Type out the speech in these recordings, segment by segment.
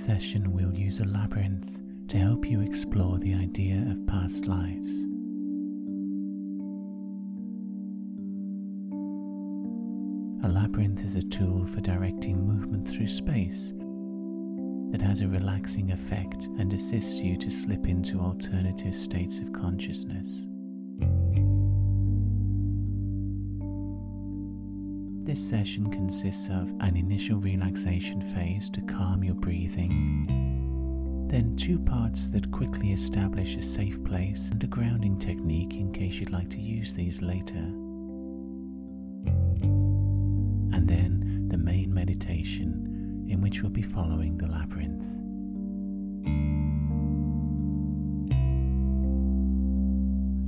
session we'll use a labyrinth to help you explore the idea of past lives. A labyrinth is a tool for directing movement through space that has a relaxing effect and assists you to slip into alternative states of consciousness. This session consists of an initial relaxation phase to calm your breathing, then 2 parts that quickly establish a safe place and a grounding technique in case you'd like to use these later, and then the main meditation in which we'll be following the labyrinth.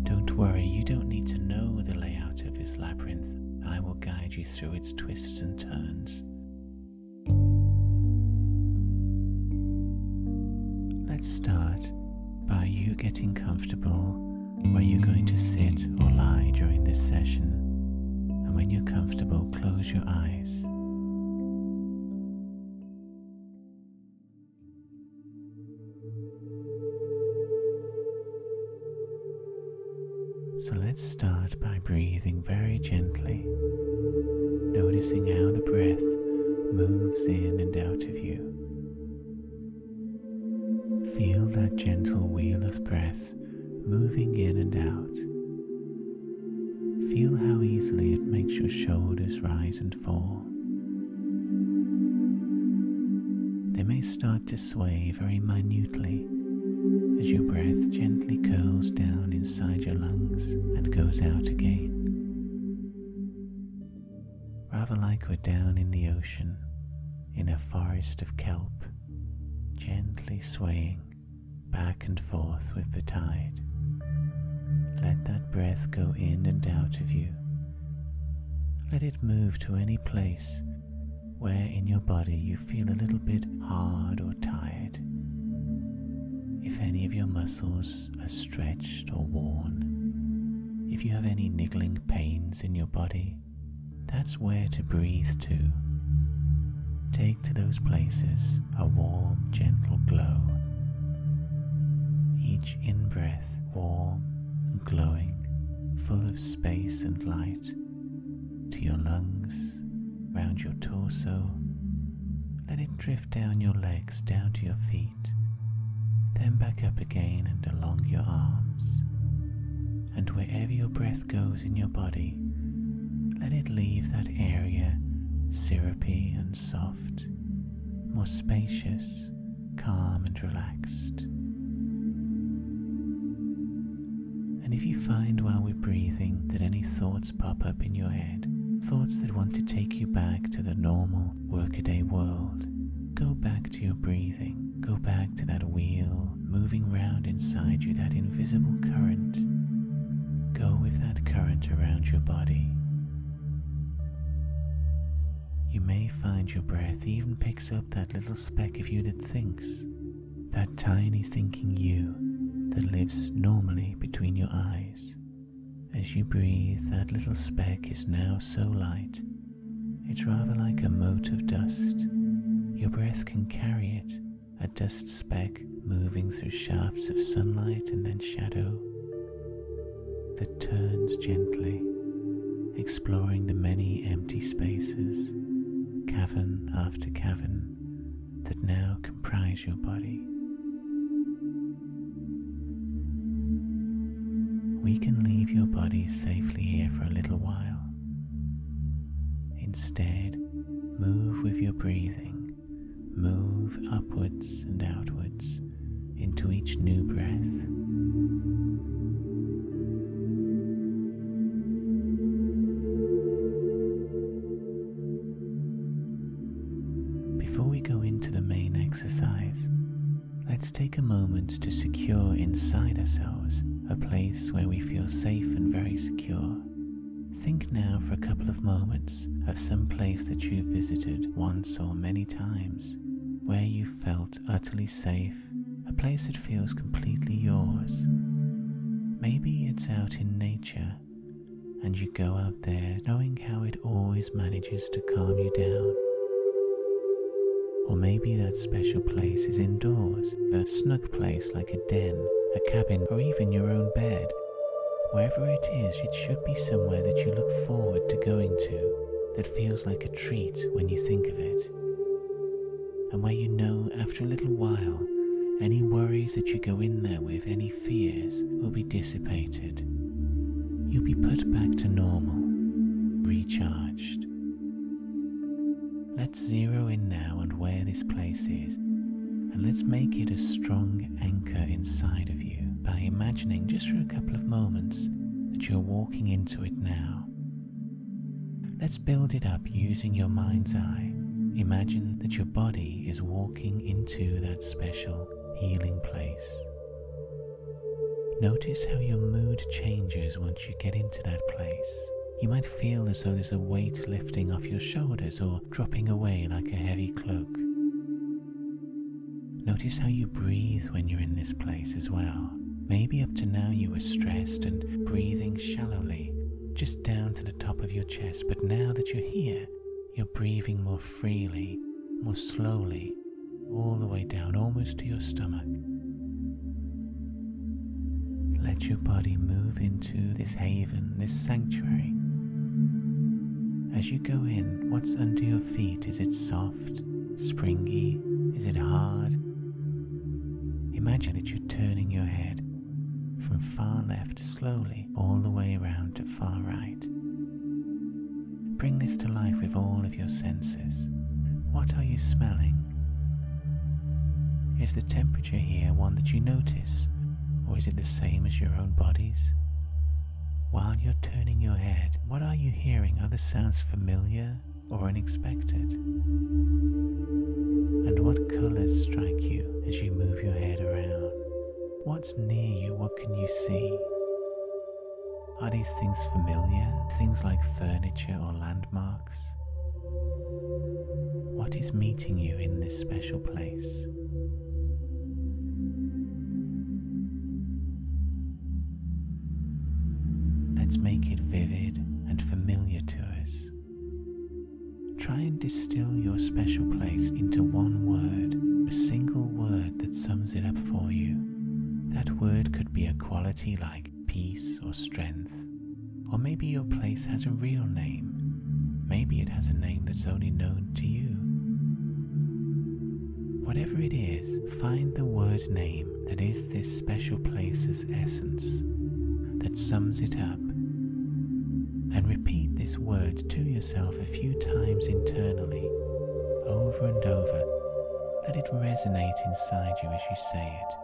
Don't worry, you don't need to know the layout of this labyrinth. I will guide you through its twists and turns. Let's start by you getting comfortable where you're going to sit or lie during this session. And when you're comfortable, close your eyes. So let's start by breathing very gently, noticing how the breath moves in and out of you. Feel that gentle wheel of breath moving in and out. Feel how easily it makes your shoulders rise and fall. They may start to sway very minutely as your breath gently curls down inside your lungs and goes out again. Rather like we're down in the ocean, in a forest of kelp, gently swaying back and forth with the tide. Let that breath go in and out of you. Let it move to any place where in your body you feel a little bit hard or tired. If any of your muscles are stretched or worn, if you have any niggling pains in your body, that's where to breathe to. Take to those places a warm, gentle glow. Each in-breath warm and glowing, full of space and light, to your lungs, round your torso. Let it drift down your legs, down to your feet, then back up again and along your arms. And wherever your breath goes in your body, let it leave that area syrupy and soft, more spacious, calm and relaxed. And if you find while we're breathing that any thoughts pop up in your head, thoughts that want to take you back to the normal workaday world, go back to your breathing. Go back to that wheel moving round inside you, that invisible current. Go with that current around your body. You may find your breath even picks up that little speck of you that thinks, that tiny thinking you that lives normally between your eyes. As you breathe, that little speck is now so light, it's rather like a mote of dust. Your breath can carry it, a dust speck moving through shafts of sunlight and then shadow that turns gently, exploring the many empty spaces, cavern after cavern, that now comprise your body. We can leave your body safely here for a little while. Instead, move with your breathing. Move upwards and outwards into each new breath. Before we go into the main exercise, let's take a moment to secure inside ourselves a place where we feel safe and very secure. Think now for a couple of moments of some place that you've visited once or many times, where you felt utterly safe, a place that feels completely yours. Maybe it's out in nature, and you go out there knowing how it always manages to calm you down. Or maybe that special place is indoors, a snug place like a den, a cabin, or even your own bed. Wherever it is, it should be somewhere that you look forward to going to, that feels like a treat when you think of it, and where you know after a little while, any worries that you go in there with, any fears, will be dissipated. You'll be put back to normal, recharged. Let's zero in now on where this place is, and let's make it a strong anchor inside of you by imagining just for a couple of moments that you're walking into it now. Let's build it up using your mind's eye. Imagine that your body is walking into that special healing place. Notice how your mood changes once you get into that place. You might feel as though there's a weight lifting off your shoulders or dropping away like a heavy cloak. Notice how you breathe when you're in this place as well. Maybe up to now you were stressed and breathing shallowly, just down to the top of your chest, but now that you're here, you're breathing more freely, more slowly, all the way down, almost to your stomach. Let your body move into this haven, this sanctuary. As you go in, what's under your feet? Is it soft, springy? Is it hard? Imagine that you're turning your head from far left slowly all the way around to far right. Bring this to life with all of your senses. What are you smelling? Is the temperature here one that you notice, or is it the same as your own body's? While you're turning your head, what are you hearing? Are the sounds familiar or unexpected? And what colors strike you as you move your head around? What's near you? What can you see? Are these things familiar? Things like furniture or landmarks? What is meeting you in this special place? Let's make it vivid and familiar to us. Try and distill your special place into one word, a single word that sums it up for you. That word could be a quality like peace or strength, or maybe your place has a real name. Maybe it has a name that's only known to you. Whatever it is, find the word name that is this special place's essence, that sums it up, and repeat this word to yourself a few times internally, over and over. Let it resonate inside you as you say it.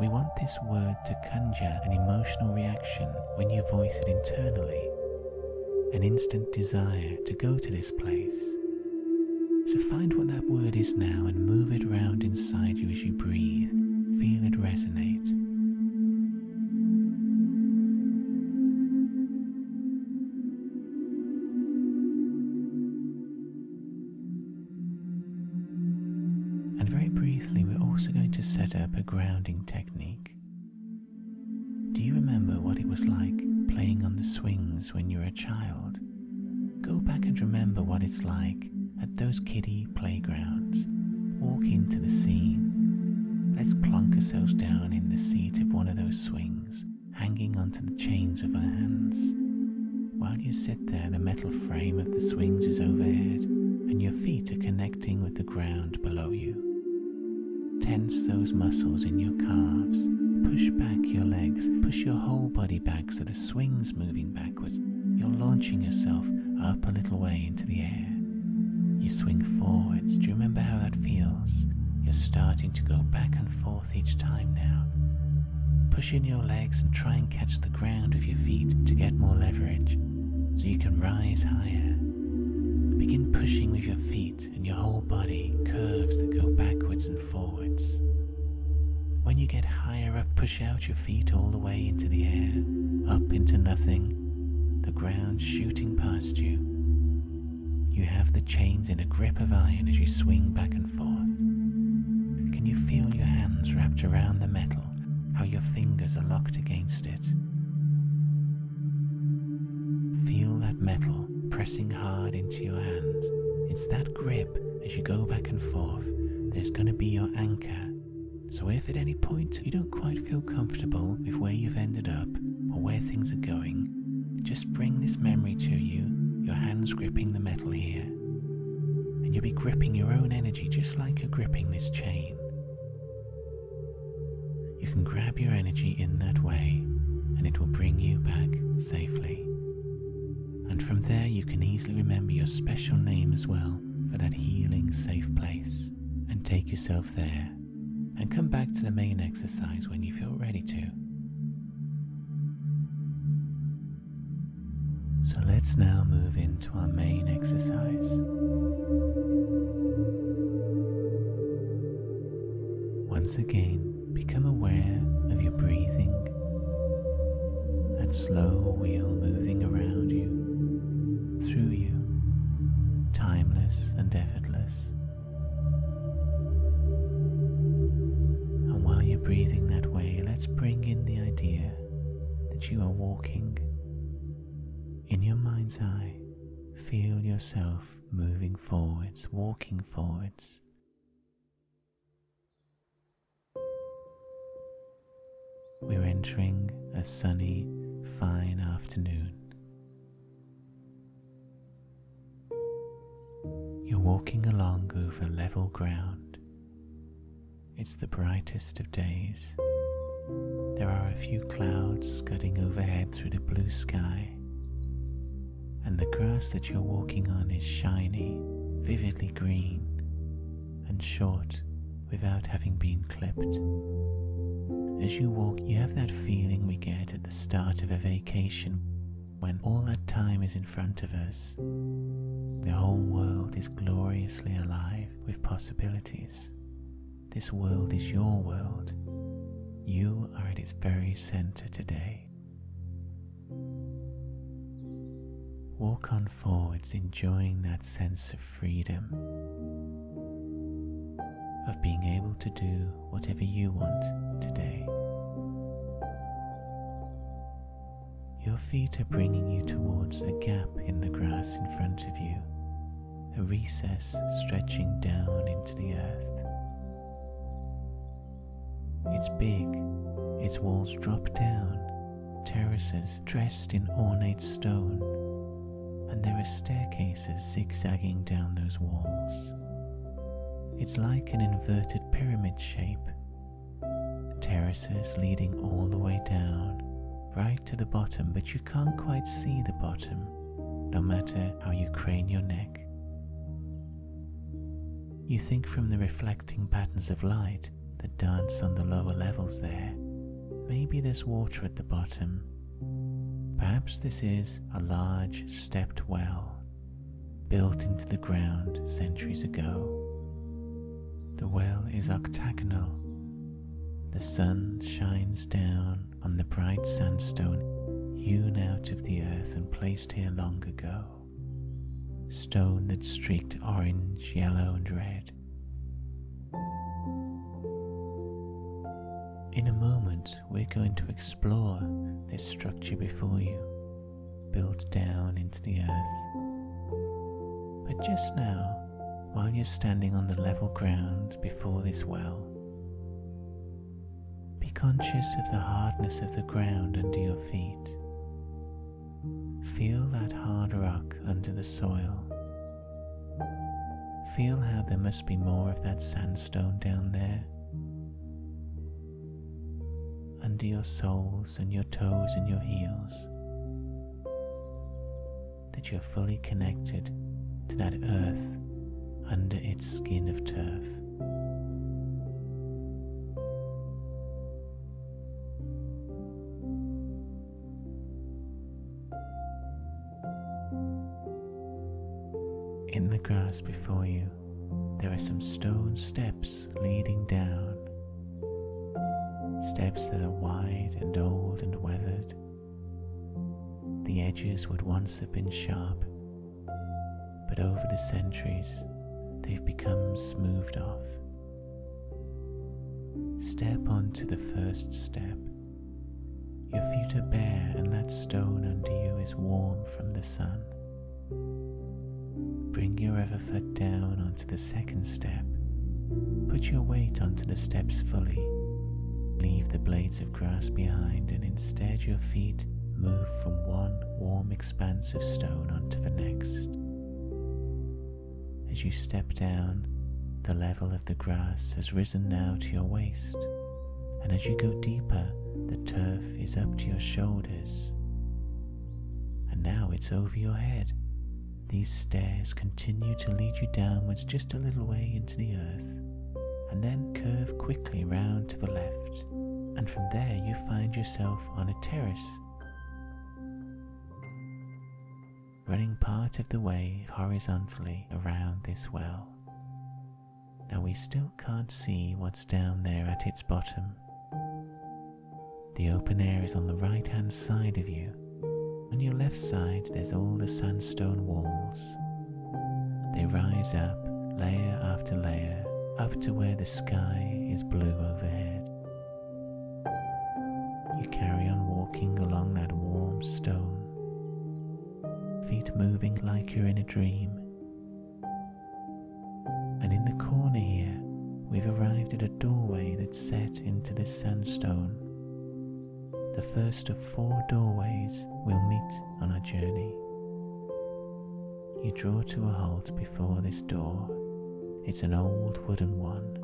We want this word to conjure an emotional reaction when you voice it internally, an instant desire to go to this place. So find what that word is now and move it around inside you as you breathe. Feel it resonate. And very briefly, we're also going to set up a grounding technique. Do you remember what it was like playing on the swings when you were a child? Go back and remember what it's like at those kiddie playgrounds. Walk into the scene. Let's plonk ourselves down in the seat of one of those swings, hanging onto the chains of our hands. While you sit there, the metal frame of the swings is overhead, and your feet are connecting with the ground below you. Tense those muscles in your calves. Push back your legs. Push your whole body back so the swing's moving backwards. You're launching yourself up a little way into the air. You swing forwards. Do you remember how that feels? You're starting to go back and forth each time now. Push in your legs and try and catch the ground with your feet to get more leverage so you can rise higher. Begin pushing with your feet and your whole body, curves that go backwards and forwards. When you get higher up, push out your feet all the way into the air, up into nothing, the ground shooting past you. You have the chains in a grip of iron as you swing back and forth. Can you feel your hands wrapped around the metal, how your fingers are locked against it? Feel that metal pressing hard into your hands. It it's that grip as you go back and forth that is going to be your anchor. So if at any point you don't quite feel comfortable with where you've ended up or where things are going, just bring this memory to you, your hands gripping the metal here, and you'll be gripping your own energy just like you're gripping this chain. You can grab your energy in that way and it will bring you back safely. And from there you can easily remember your special name as well for that healing safe place, and take yourself there and come back to the main exercise when you feel ready to. So let's now move into our main exercise. Once again, become aware of your breathing, that slow wheel moving around you, through you, timeless and effortless. And while you're breathing that way, let's bring in the idea that you are walking. In your mind's eye, feel yourself moving forwards, walking forwards. We're entering a sunny, fine afternoon. You're walking along over level ground. It's the brightest of days. There are a few clouds scudding overhead through the blue sky, and the grass that you're walking on is shiny, vividly green, and short without having been clipped. As you walk, you have that feeling we get at the start of a vacation when all that time is in front of us. The whole world is gloriously alive with possibilities. This world is your world. You are at its very center today. Walk on forwards, enjoying that sense of freedom, of being able to do whatever you want today. Your feet are bringing you towards a gap in the grass in front of you, a recess stretching down into the earth. It's big, its walls drop down, terraces dressed in ornate stone, and there are staircases zigzagging down those walls. It's like an inverted pyramid shape, terraces leading all the way down, right to the bottom, but you can't quite see the bottom, no matter how you crane your neck. You think from the reflecting patterns of light that dance on the lower levels there, maybe there's water at the bottom. Perhaps this is a large stepped well, built into the ground centuries ago. The well is octagonal. The sun shines down on the bright sandstone hewn out of the earth and placed here long ago. Stone that's streaked orange, yellow and red. In a moment, we're going to explore this structure before you, built down into the earth. But just now, while you're standing on the level ground before this well, be conscious of the hardness of the ground under your feet. Feel that hard rock under the soil. Feel how there must be more of that sandstone down there. Under your soles and your toes and your heels, that you're fully connected to that earth under its skin of turf. In the grass before you, there are some stone steps leading down. Steps that are wide and old and weathered. The edges would once have been sharp, but over the centuries they've become smoothed off. Step onto the first step. Your feet are bare and that stone under you is warm from the sun. bring your other foot down onto the second step. Put your weight onto the steps fully. Leave the blades of grass behind, and instead your feet move from one warm expanse of stone onto the next. As you step down, the level of the grass has risen now to your waist, and as you go deeper, the turf is up to your shoulders. And now it's over your head. These stairs continue to lead you downwards just a little way into the earth, and then curve quickly round to the left, and from there you find yourself on a terrace, running part of the way horizontally around this well. Now we still can't see what's down there at its bottom. The open air is on the right hand side of you. On your left side there's all the sandstone walls. They rise up, layer after layer, up to where the sky is blue overhead. You carry on walking along that warm stone, feet moving like you're in a dream. And in the corner here, we've arrived at a doorway that's set into this sandstone. The first of 4 doorways we'll meet on our journey. You draw to a halt before this door. It's an old wooden one.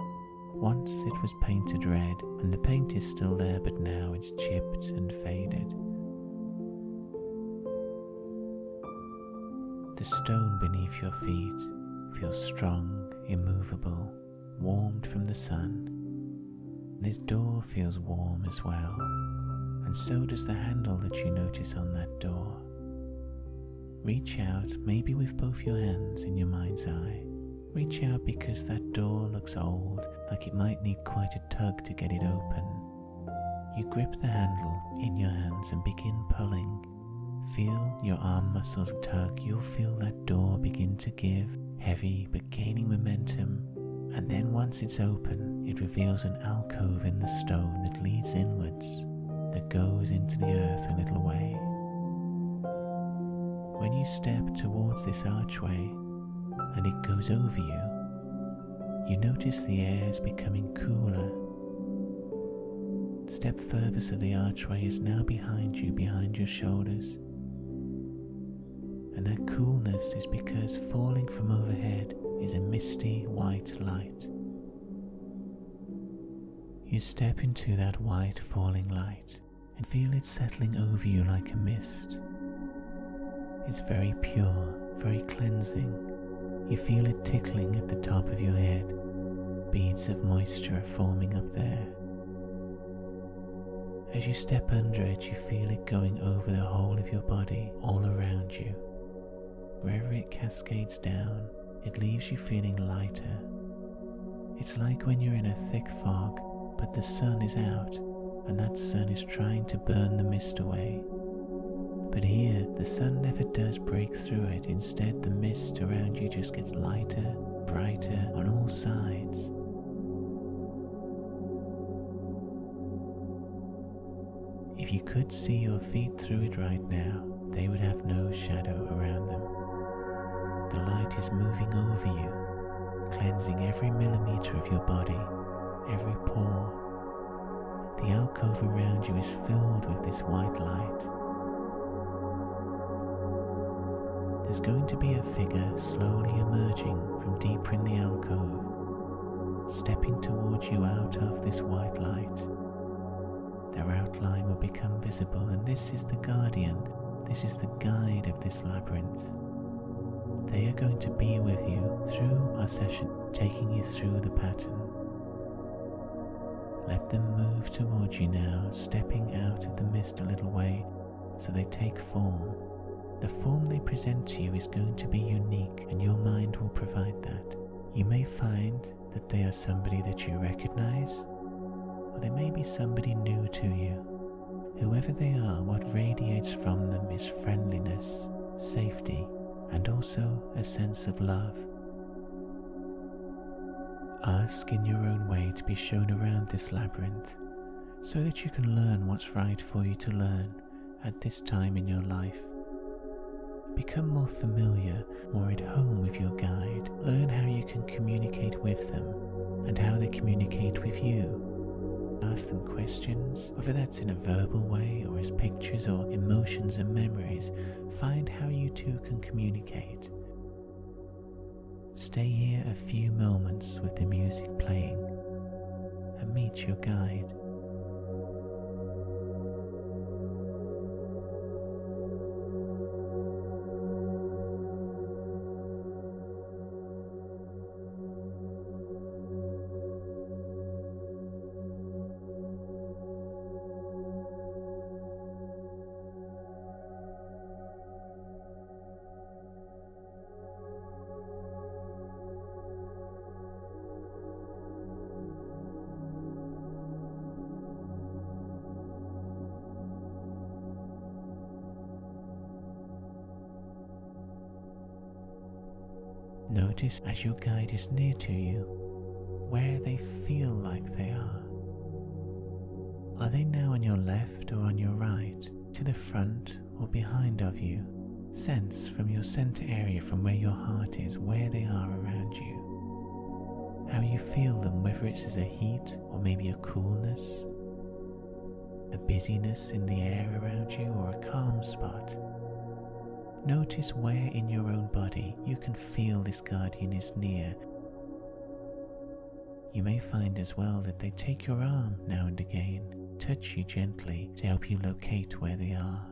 Once it was painted red, and the paint is still there, but now it's chipped and faded. The stone beneath your feet feels strong, immovable, warmed from the sun. This door feels warm as well, and so does the handle that you notice on that door. Reach out, maybe with both your hands in your mind's eye. Reach out because that door looks old, like it might need quite a tug to get it open. You grip the handle in your hands and begin pulling. Feel your arm muscles tug. You'll feel that door begin to give, heavy but gaining momentum. And then once it's open, it reveals an alcove in the stone that leads inwards, that goes into the earth a little way. When you step towards this archway, and it goes over you, you notice the air is becoming cooler. Step further so the archway is now behind you, behind your shoulders. And that coolness is because falling from overhead is a misty white light. You step into that white falling light and feel it settling over you like a mist. It's very pure, very cleansing. You feel it tickling at the top of your head. Beads of moisture are forming up there. As you step under it, you feel it going over the whole of your body, all around you. Wherever it cascades down, it leaves you feeling lighter. It's like when you're in a thick fog, but the sun is out, and that sun is trying to burn the mist away. But here, the sun never does break through it. Instead, the mist around you just gets lighter, brighter on all sides. If you could see your feet through it right now, they would have no shadow around them. The light is moving over you, cleansing every millimeter of your body, every pore. The alcove around you is filled with this white light. There's going to be a figure slowly emerging from deeper in the alcove, stepping towards you out of this white light. Their outline will become visible, and this is the guardian, this is the guide of this labyrinth. They are going to be with you through our session, taking you through the pattern. Let them move towards you now, stepping out of the mist a little way so they take form. The form they present to you is going to be unique, and your mind will provide that. You may find that they are somebody that you recognize, or they may be somebody new to you. Whoever they are, what radiates from them is friendliness, safety, and also a sense of love. Ask in your own way to be shown around this labyrinth, so that you can learn what's right for you to learn at this time in your life. Become more familiar, more at home with your guide. Learn how you can communicate with them and how they communicate with you. Ask them questions, whether that's in a verbal way or as pictures or emotions and memories. Find how you two can communicate. Stay here a few moments with the music playing and meet your guide. Notice as your guide is near to you, where they feel like they are. Are they now on your left or on your right, to the front or behind of you? Sense from your center area, from where your heart is, where they are around you. How you feel them, whether it's as a heat or maybe a coolness, a busyness in the air around you, or a calm spot. Notice where in your own body you can feel this guardian is near. You may find as well that they take your arm now and again, touch you gently to help you locate where they are.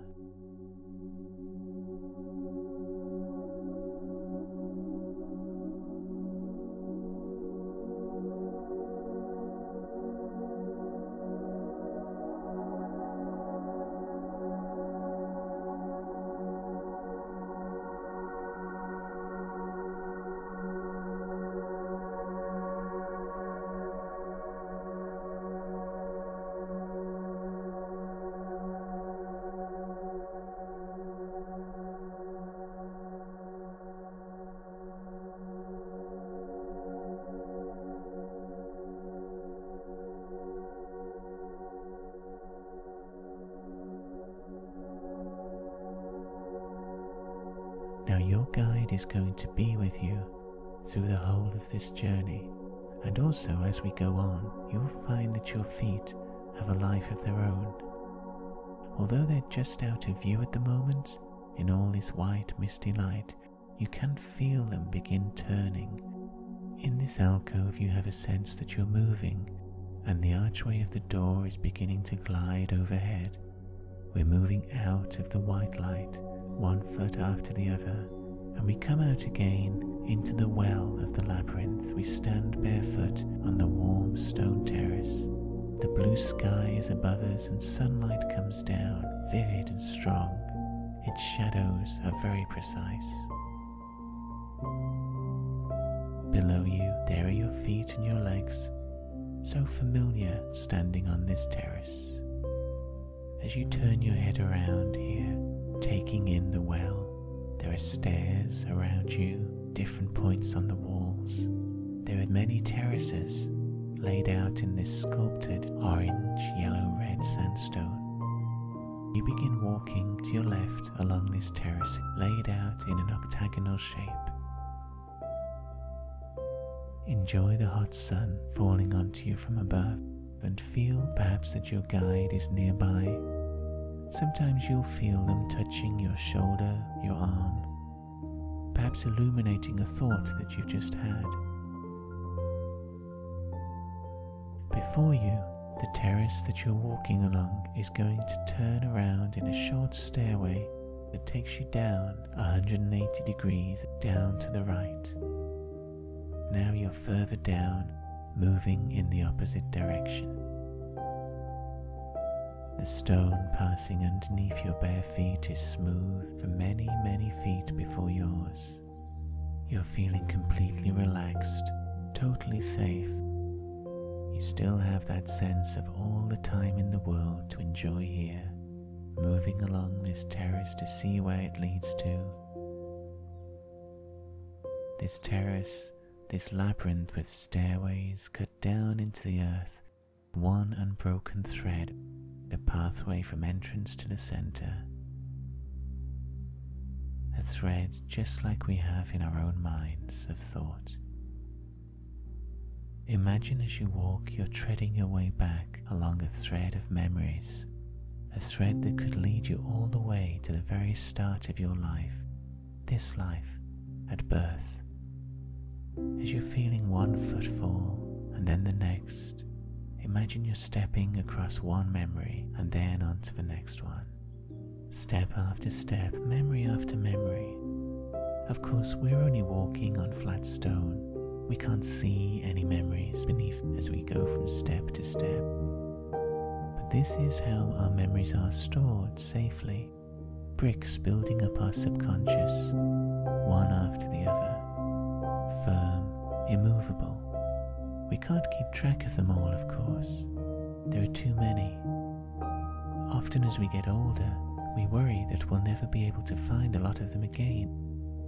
Now your guide is going to be with you through the whole of this journey, and also as we go on, you'll find that your feet have a life of their own. Although they're just out of view at the moment, in all this white misty light, you can feel them begin turning. In this alcove you have a sense that you're moving, and the archway of the door is beginning to glide overhead. We're moving out of the white light, one foot after the other, and we come out again into the well of the labyrinth. We stand barefoot on the warm stone terrace. The blue sky is above us and sunlight comes down, vivid and strong. Its shadows are very precise. Below you, there are your feet and your legs, so familiar standing on this terrace. As you turn your head around here, taking in the well, there are stairs around you, different points on the walls. There are many terraces laid out in this sculpted orange, yellow, red sandstone. You begin walking to your left along this terrace laid out in an octagonal shape. Enjoy the hot sun falling onto you from above and feel perhaps that your guide is nearby. Sometimes you'll feel them touching your shoulder, your arm, perhaps illuminating a thought that you've just had. Before you, the terrace that you're walking along is going to turn around in a short stairway that takes you down 180 degrees down to the right. Now you're further down, moving in the opposite direction. The stone passing underneath your bare feet is smooth for many, many feet before yours. You're feeling completely relaxed, totally safe. You still have that sense of all the time in the world to enjoy here, moving along this terrace to see where it leads to. This terrace, this labyrinth with stairways cut down into the earth, one unbroken thread, a pathway from entrance to the center. a thread just like we have in our own minds of thought. Imagine as you walk, you're treading your way back along a thread of memories, a thread that could lead you all the way to the very start of your life, this life, at birth. As you're feeling one footfall and then the next, imagine you're stepping across one memory and then onto the next one. Step after step, memory after memory. Of course, we're only walking on flat stone. We can't see any memories beneath as we go from step to step. But this is how our memories are stored safely. Bricks building up our subconscious, one after the other. Firm, immovable. We can't keep track of them all, of course. There are too many. Often as we get older, we worry that we'll never be able to find a lot of them again,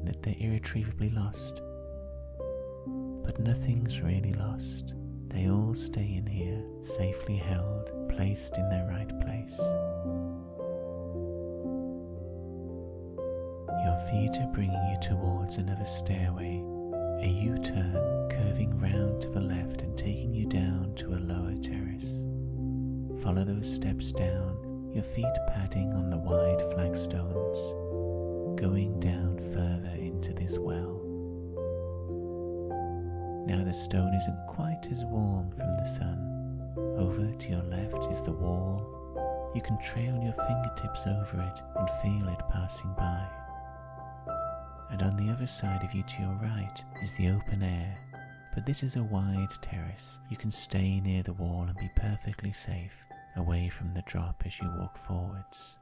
that they're irretrievably lost. But nothing's really lost. They all stay in here, safely held, placed in their right place. Your feet are bringing you towards another stairway, a U-turn curving round to the left and taking you down to a lower terrace. Follow those steps down, your feet padding on the wide flagstones, going down further into this well. Now the stone isn't quite as warm from the sun. Over to your left is the wall. You can trail your fingertips over it and feel it passing by. And on the other side of you to your right is the open air, but this is a wide terrace. You can stay near the wall and be perfectly safe, away from the drop as you walk forwards.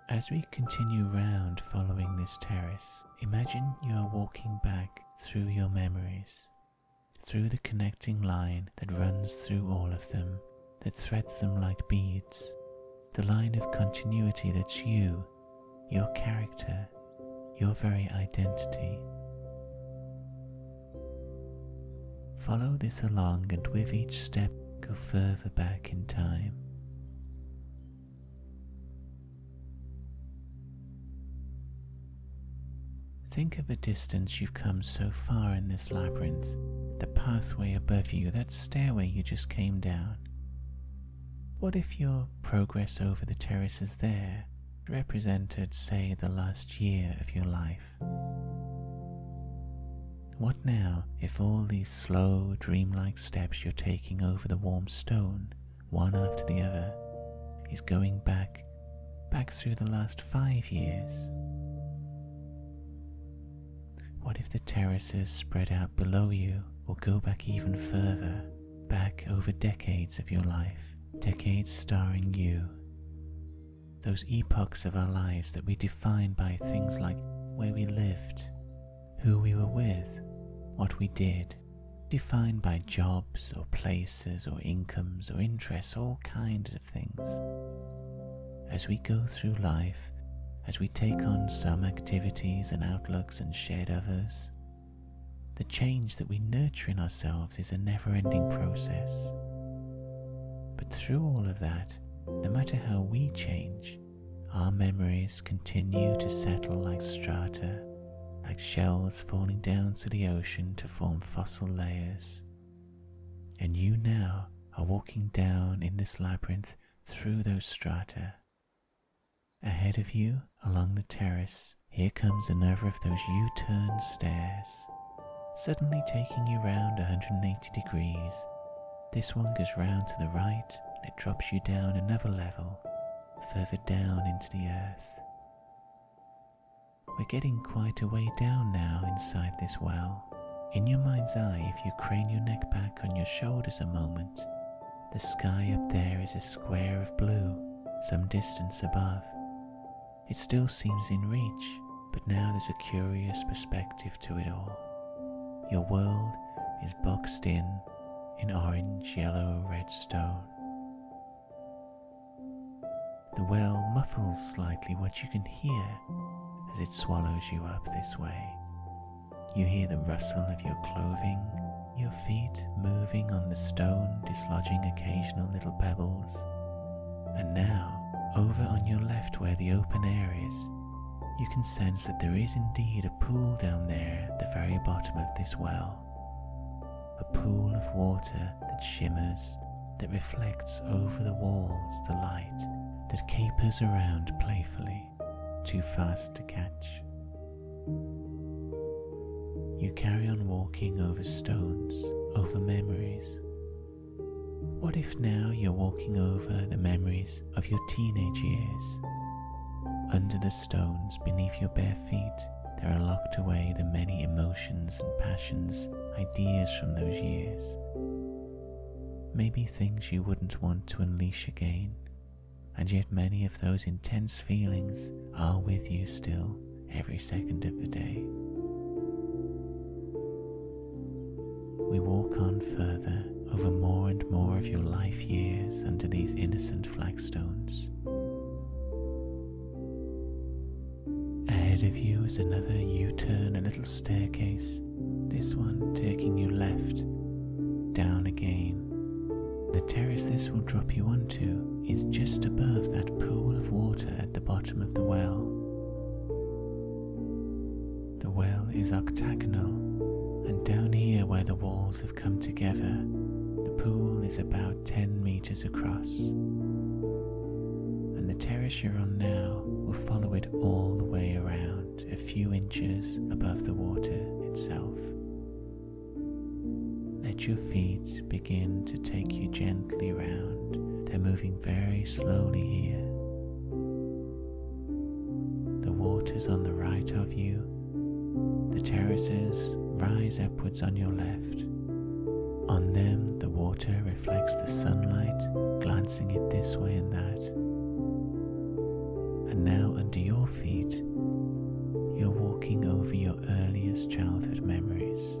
As we continue round following this terrace, imagine you are walking back through your memories, through the connecting line that runs through all of them, that threads them like beads, the line of continuity that's you, your character, your very identity. Follow this along and with each step go further back in time. Think of the distance you've come so far in this labyrinth, the pathway above you, that stairway you just came down. What if your progress over the terraces there represented, say, the last year of your life? What now if all these slow, dreamlike steps you're taking over the warm stone, one after the other, is going back through the last 5 years? What if the terraces spread out below you will go back even further, back over decades of your life, decades starring you? Those epochs of our lives that we define by things like where we lived, who we were with, what we did, defined by jobs or places or incomes or interests, all kinds of things. As we go through life, as we take on some activities and outlooks and shed others, the change that we nurture in ourselves is a never-ending process. But through all of that, no matter how we change, our memories continue to settle like strata, like shells falling down to the ocean to form fossil layers. And you now are walking down in this labyrinth through those strata. Ahead of you, along the terrace, here comes another of those U-turn stairs, suddenly taking you round 180 degrees. This one goes round to the right, and it drops you down another level, further down into the earth. We're getting quite a way down now inside this well. In your mind's eye, if you crane your neck back on your shoulders a moment, the sky up there is a square of blue, some distance above. It still seems in reach, but now there's a curious perspective to it all. Your world is boxed in orange, yellow, red stone. The well muffles slightly what you can hear as it swallows you up this way. You hear the rustle of your clothing, your feet moving on the stone, dislodging occasional little pebbles. And now, over on your left where the open air is, you can sense that there is indeed a pool down there at the very bottom of this well. A pool of water that shimmers, that reflects over the walls the light that capers around playfully, too fast to catch. You carry on walking over stones, over memories. What if now you're walking over the memories of your teenage years? Under the stones beneath your bare feet, there are locked away the many emotions and passions, ideas from those years. Maybe things you wouldn't want to unleash again, and yet many of those intense feelings are with you still every second of the day. We walk on further over more and more of your life years under these innocent flagstones. Ahead of you is another U-turn, a little staircase, this one taking you left, down again. The terrace this will drop you onto is just above that pool of water at the bottom of the well. The well is octagonal, and down here where the walls have come together, the pool is about 10 meters across. And the terrace you're on now will follow it all the way around, a few inches above the water itself. Let your feet begin to take you gently round. They're moving very slowly here. The water's on the right of you. The terraces rise upwards on your left. On them, the water reflects the sunlight, glancing it this way and that. And now under your feet, you're walking over your earliest childhood memories.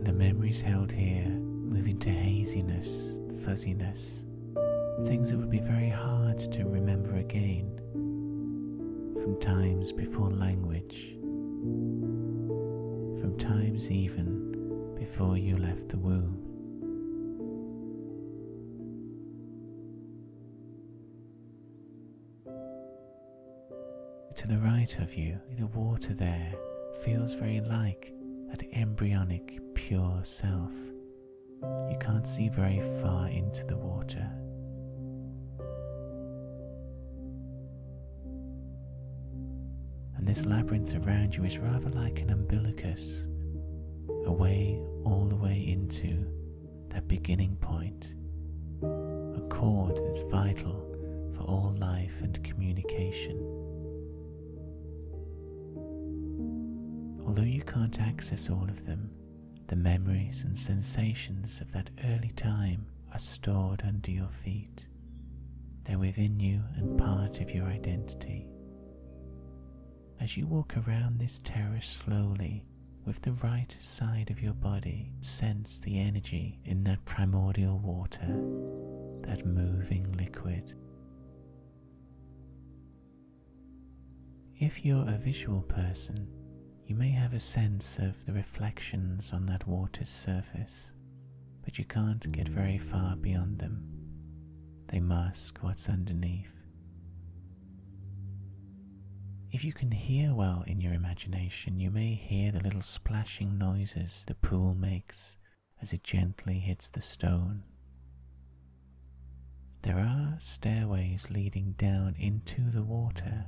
The memories held here move into haziness, fuzziness, things that would be very hard to remember again, from times before language, from times even before you left the womb. To the right of you, the water there feels very like that embryonic, pure self. You can't see very far into the water. And this labyrinth around you is rather like an umbilicus, away all the way into that beginning point, a cord that's vital for all life and communication. Although you can't access all of them, the memories and sensations of that early time are stored under your feet. They're within you and part of your identity. As you walk around this terrace slowly, with the right side of your body, sense the energy in that primordial water, that moving liquid. If you're a visual person, you may have a sense of the reflections on that water's surface, but you can't get very far beyond them. They mask what's underneath. If you can hear well in your imagination, you may hear the little splashing noises the pool makes as it gently hits the stone. There are stairways leading down into the water,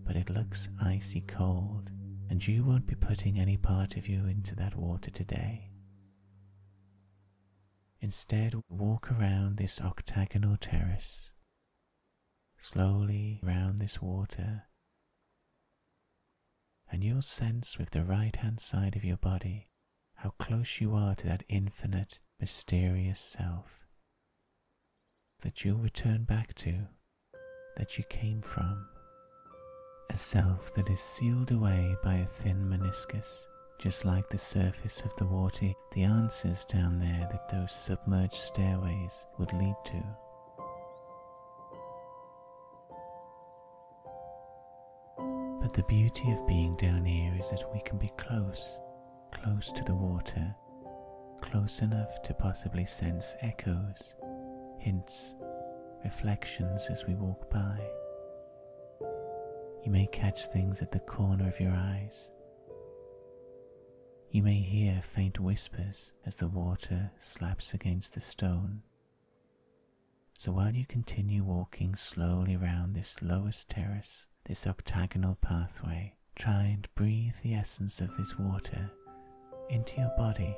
but it looks icy cold, and you won't be putting any part of you into that water today. Instead, walk around this octagonal terrace, slowly around this water, and you'll sense with the right-hand side of your body how close you are to that infinite, mysterious self that you'll return back to, that you came from. A self that is sealed away by a thin meniscus, just like the surface of the water, the answers down there that those submerged stairways would lead to. But the beauty of being down here is that we can be close to the water, close enough to possibly sense echoes, hints, reflections as we walk by. You may catch things at the corner of your eyes. You may hear faint whispers as the water slaps against the stone. So while you continue walking slowly round this lowest terrace, this octagonal pathway, try and breathe the essence of this water into your body.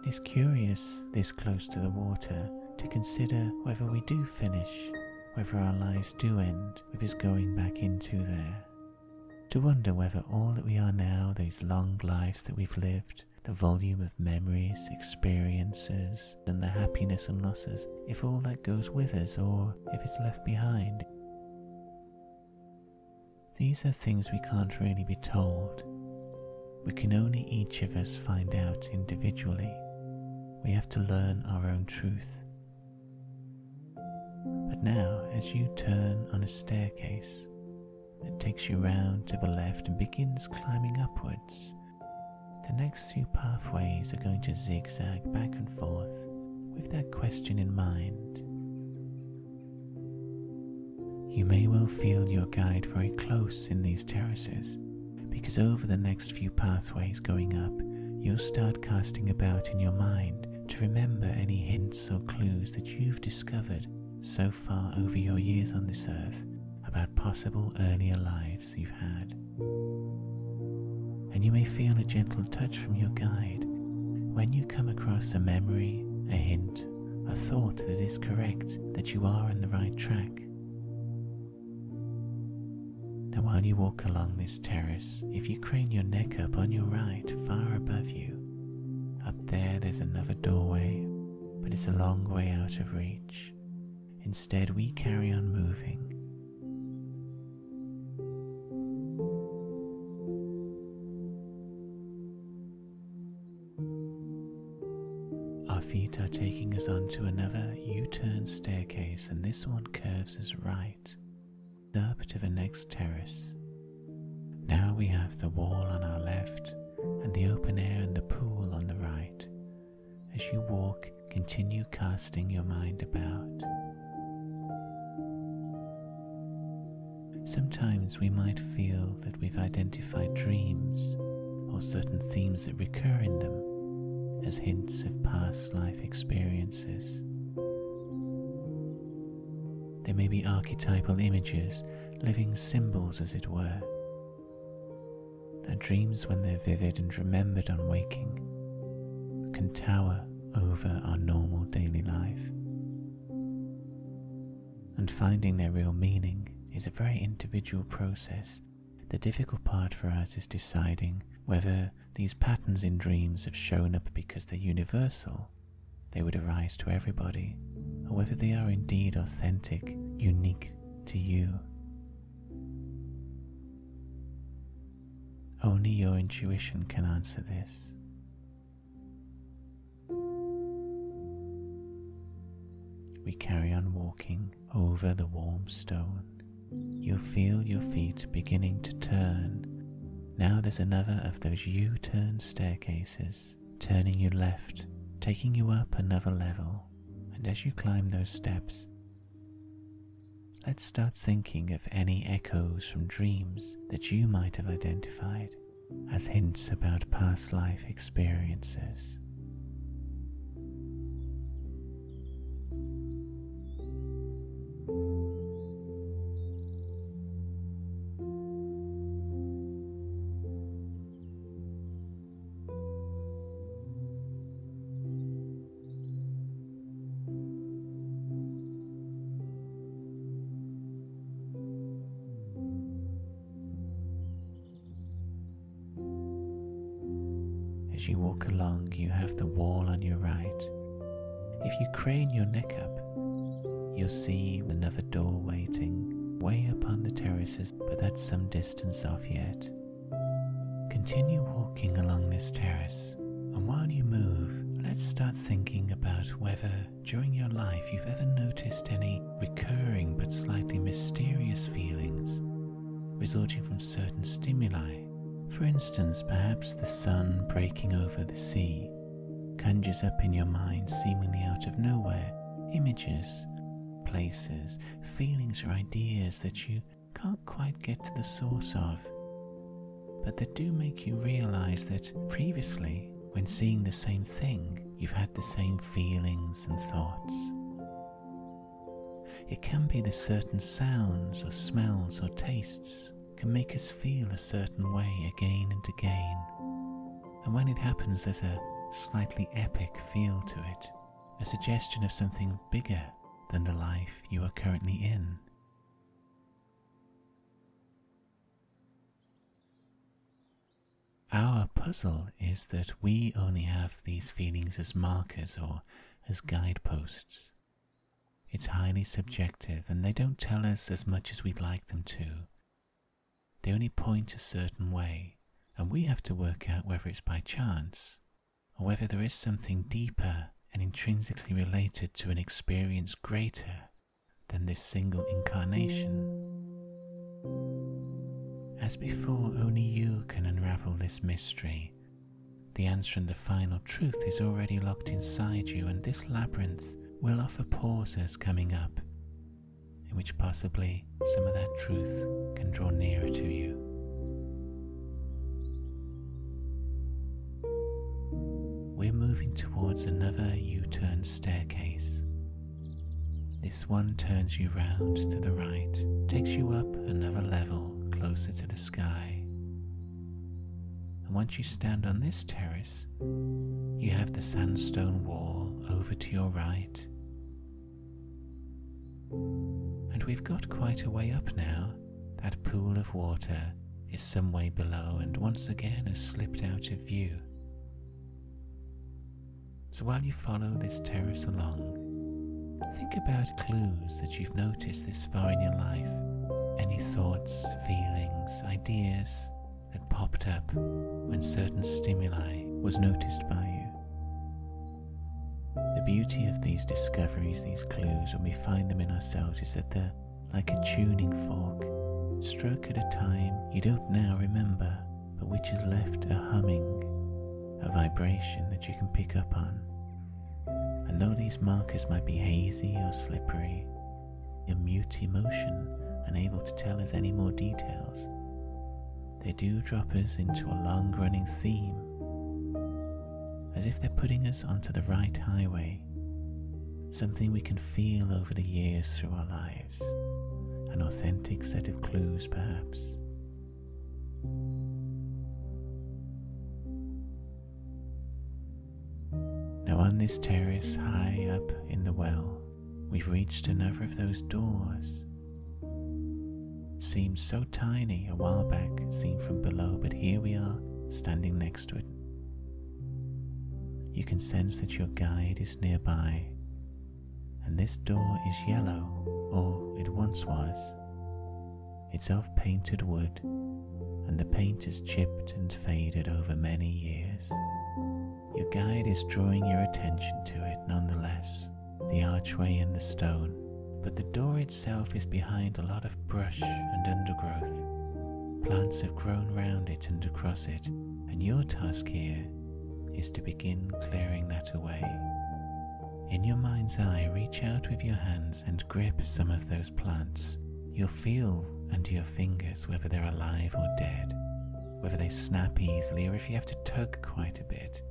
It's curious, this close to the water, to consider whether we do finish, whether our lives do end with us going back into there. To wonder whether all that we are now, these long lives that we've lived, the volume of memories, experiences, and the happiness and losses, if all that goes with us or if it's left behind. These are things we can't really be told. We can only each of us find out individually. We have to learn our own truth. But now, as you turn on a staircase that takes you round to the left and begins climbing upwards, the next few pathways are going to zigzag back and forth with that question in mind. You may well feel your guide very close in these terraces, because over the next few pathways going up, you'll start casting about in your mind to remember any hints or clues that you've discovered so far over your years on this earth about possible earlier lives you've had. And you may feel a gentle touch from your guide when you come across a memory, a hint, a thought that is correct, that you are on the right track. Now while you walk along this terrace, if you crane your neck up on your right, far above you, up there's another doorway, but it's a long way out of reach. Instead, we carry on moving. Our feet are taking us onto another U-turn staircase, and this one curves us right, up to the next terrace. Now we have the wall on our left and the open air and the pool on the right. As you walk, continue casting your mind about. Sometimes we might feel that we've identified dreams or certain themes that recur in them as hints of past life experiences. They may be archetypal images, living symbols as it were. Now dreams, when they're vivid and remembered on waking, can tower over our normal daily life. And finding their real meaning is a very individual process. The difficult part for us is deciding whether these patterns in dreams have shown up because they're universal, they would arise to everybody, or whether they are indeed authentic, unique to you. Only your intuition can answer this. We carry on walking over the warm stone. You'll feel your feet beginning to turn. Now there's another of those U-turn staircases, turning you left, taking you up another level. And as you climb those steps, let's start thinking of any echoes from dreams that you might have identified as hints about past life experiences. As you walk along, you have the wall on your right. If you crane your neck up, you'll see another door waiting way up on the terraces, but that's some distance off yet. Continue walking along this terrace, and while you move, let's start thinking about whether during your life you've ever noticed any recurring but slightly mysterious feelings resulting from certain stimuli. For instance, perhaps the sun breaking over the sea conjures up in your mind, seemingly out of nowhere, images, places, feelings or ideas that you can't quite get to the source of, but that do make you realize that previously, when seeing the same thing, you've had the same feelings and thoughts. It can be that certain sounds or smells or tastes can make us feel a certain way again and again, and when it happens there's a slightly epic feel to it, a suggestion of something bigger than the life you are currently in. Our puzzle is that we only have these feelings as markers or as guideposts. It's highly subjective, and they don't tell us as much as we'd like them to. They only point a certain way, and we have to work out whether it's by chance, or whether there is something deeper and intrinsically related to an experience greater than this single incarnation. As before, only you can unravel this mystery. The answer and the final truth is already locked inside you, and this labyrinth will offer pauses coming up, in which possibly some of that truth can draw nearer to you. We're moving towards another U-turn staircase. This one turns you round to the right, takes you up another level closer to the sky. And once you stand on this terrace, you have the sandstone wall over to your right. And we've got quite a way up now. That pool of water is some way below and once again has slipped out of view. So while you follow this terrace along, think about clues that you've noticed this far in your life. Any thoughts, feelings, ideas that popped up when certain stimuli was noticed by you. The beauty of these discoveries, these clues, when we find them in ourselves, is that they're like a tuning fork, stroke at a time you don't now remember, but which has left a humming, a vibration that you can pick up on. And though these markers might be hazy or slippery, your mute emotion, unable to tell us any more details, they do drop us into a long-running theme, as if they're putting us onto the right highway, something we can feel over the years through our lives, an authentic set of clues perhaps. Now on this terrace high up in the well, we've reached another of those doors. It seemed so tiny a while back, seen from below, but here we are, standing next to it. You can sense that your guide is nearby, and this door is yellow, or it once was. It's of painted wood, and the paint is chipped and faded over many years. Your guide is drawing your attention to it nonetheless, the archway and the stone, but the door itself is behind a lot of brush and undergrowth. Plants have grown round it and across it, and your task here is to begin clearing that away. In your mind's eye, reach out with your hands and grip some of those plants. You'll feel under your fingers whether they're alive or dead, whether they snap easily or if you have to tug quite a bit,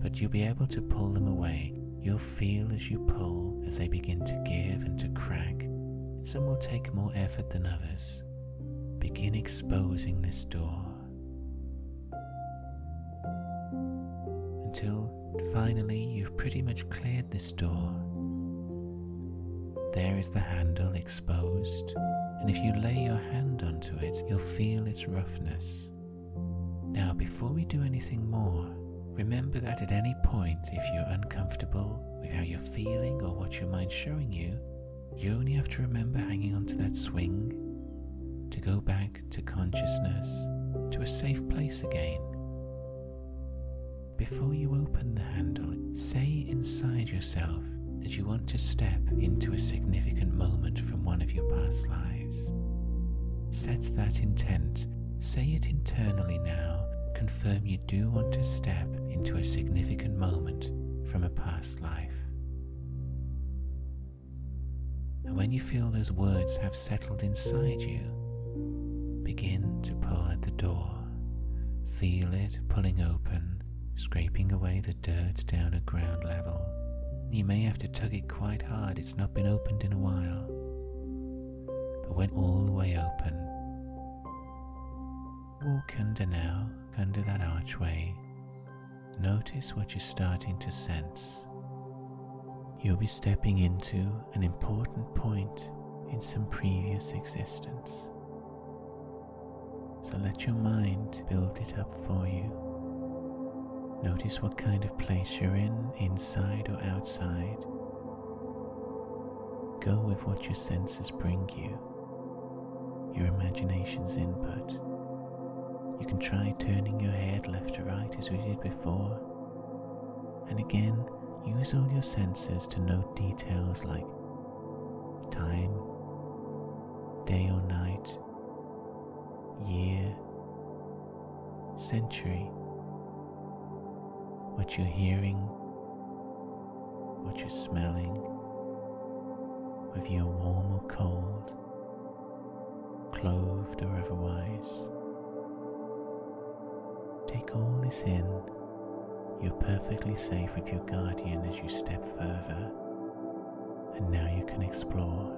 but you'll be able to pull them away. You'll feel as you pull, as they begin to give and to crack. Some will take more effort than others. Begin exposing this door, until finally you've pretty much cleared this door. There is the handle exposed, and if you lay your hand onto it, you'll feel its roughness. Now, before we do anything more, Remember that at any point, if you're uncomfortable with how you're feeling or what your mind's showing you, you only have to remember hanging onto that swing to go back to consciousness, to a safe place again. Before you open the handle, say inside yourself that you want to step into a significant moment from one of your past lives. Set that intent. Say it internally now. Confirm you do want to step into a significant moment from a past life. And when you feel those words have settled inside you, begin to pull at the door. Feel it pulling open, scraping away the dirt down at ground level. You may have to tug it quite hard, it's not been opened in a while. But when all the way open, walk under now, under that archway. Notice what you're starting to sense. You'll be stepping into an important point in some previous existence. So let your mind build it up for you. Notice what kind of place you're in, inside or outside. Go with what your senses bring you, your imagination's input. You can try turning your head left to right as we did before. And again, use all your senses to note details like time, day or night, year, century, what you're hearing, what you're smelling, whether you're warm or cold, clothed or otherwise. Take all this in. You're perfectly safe with your guardian as you step further, and now you can explore.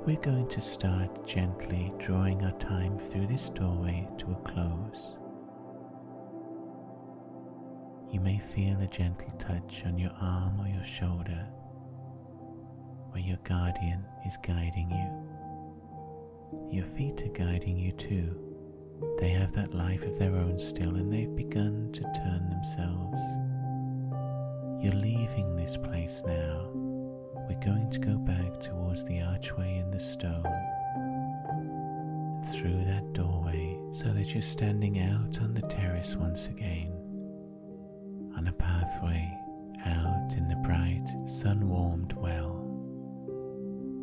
We're going to start gently drawing our time through this doorway to a close. You may feel a gentle touch on your arm or your shoulder. where your guardian is guiding you. Your feet are guiding you too. They have that life of their own still, and they've begun to turn themselves. You're leaving this place now. We're going to go back towards the archway in the stone, through that doorway, so that you're standing out on the terrace once again, on a pathway out in the bright, sun-warmed well.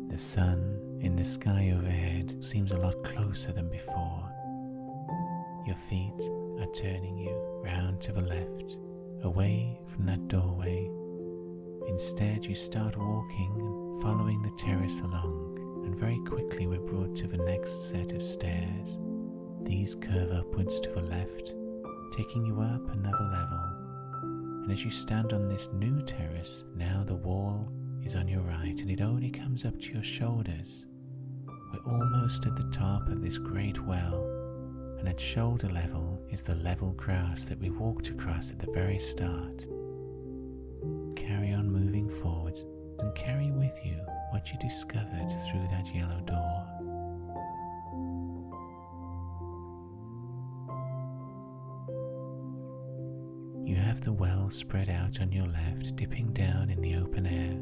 The sun in the sky overhead seems a lot closer than before. Your feet are turning you round to the left, away from that doorway. Instead, you start walking and following the terrace along, and very quickly we're brought to the next set of stairs. These curve upwards to the left, taking you up another level. And as you stand on this new terrace, now the wall is on your right, and it only comes up to your shoulders. We're almost at the top of this great well, and at shoulder level is the level grass that we walked across at the very start. Carry on moving forwards and carry with you what you discovered through that yellow door. You have the well spread out on your left, dipping down in the open air.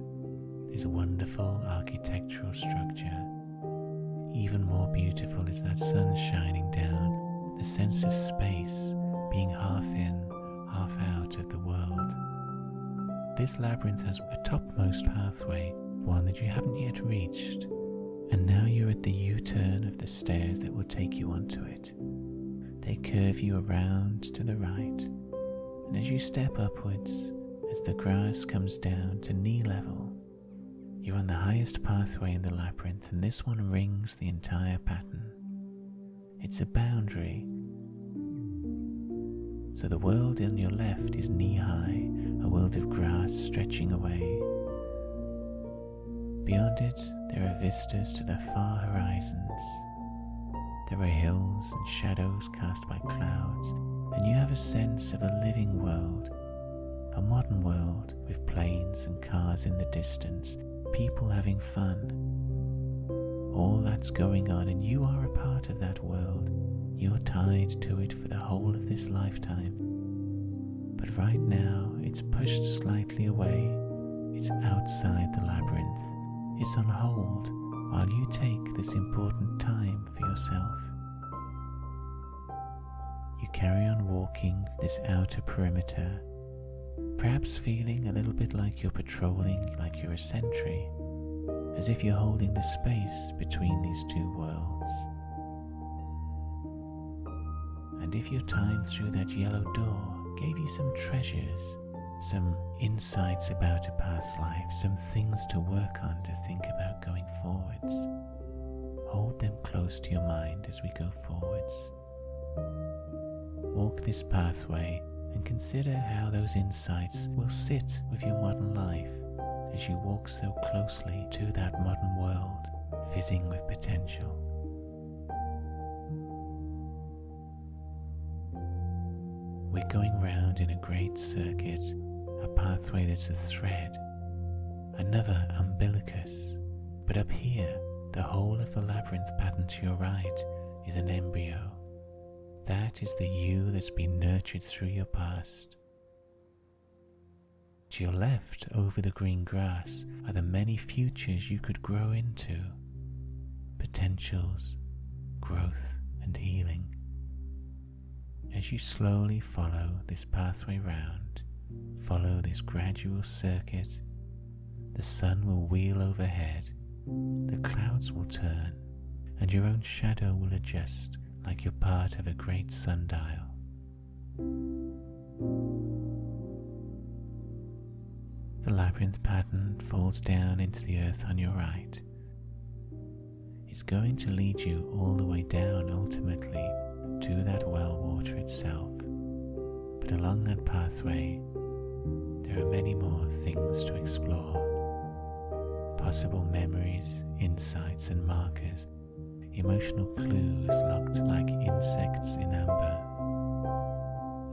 This wonderful architectural structure. Even more beautiful is that sun shining down, the sense of space being half in, half out of the world. This labyrinth has a topmost pathway, one that you haven't yet reached, and now you're at the U-turn of the stairs that will take you onto it. They curve you around to the right, and as you step upwards, as the grass comes down to knee level, you're on the highest pathway in the labyrinth, and this one rings the entire pattern. It's a boundary. So the world on your left is knee-high, a world of grass stretching away. Beyond it, there are vistas to the far horizons. There are hills and shadows cast by clouds, and you have a sense of a living world, a modern world with planes and cars in the distance, people having fun. All that's going on, and you are a part of that world. You're tied to it for the whole of this lifetime. But right now, it's pushed slightly away. It's outside the labyrinth. It's on hold while you take this important time for yourself. You carry on walking this outer perimeter, perhaps feeling a little bit like you're patrolling, like you're a sentry, as if you're holding the space between these two worlds. And if your time through that yellow door gave you some treasures, some insights about a past life, some things to work on, to think about going forwards, hold them close to your mind as we go forwards. Walk this pathway and consider how those insights will sit with your modern life as you walk so closely to that modern world, fizzing with potential. We're going round in a great circuit, a pathway that's a thread, another umbilicus. But up here, the whole of the labyrinth pattern to your right is an embryo. That is the you that's been nurtured through your past. To your left, over the green grass, are the many futures you could grow into. Potentials, growth and healing. As you slowly follow this pathway round, follow this gradual circuit, the sun will wheel overhead, the clouds will turn, and your own shadow will adjust like you're part of a great sundial. The labyrinth pattern falls down into the earth on your right. It's going to lead you all the way down ultimately to that well water itself. But along that pathway, there are many more things to explore. Possible memories, insights and markers, emotional clues locked like insects in amber.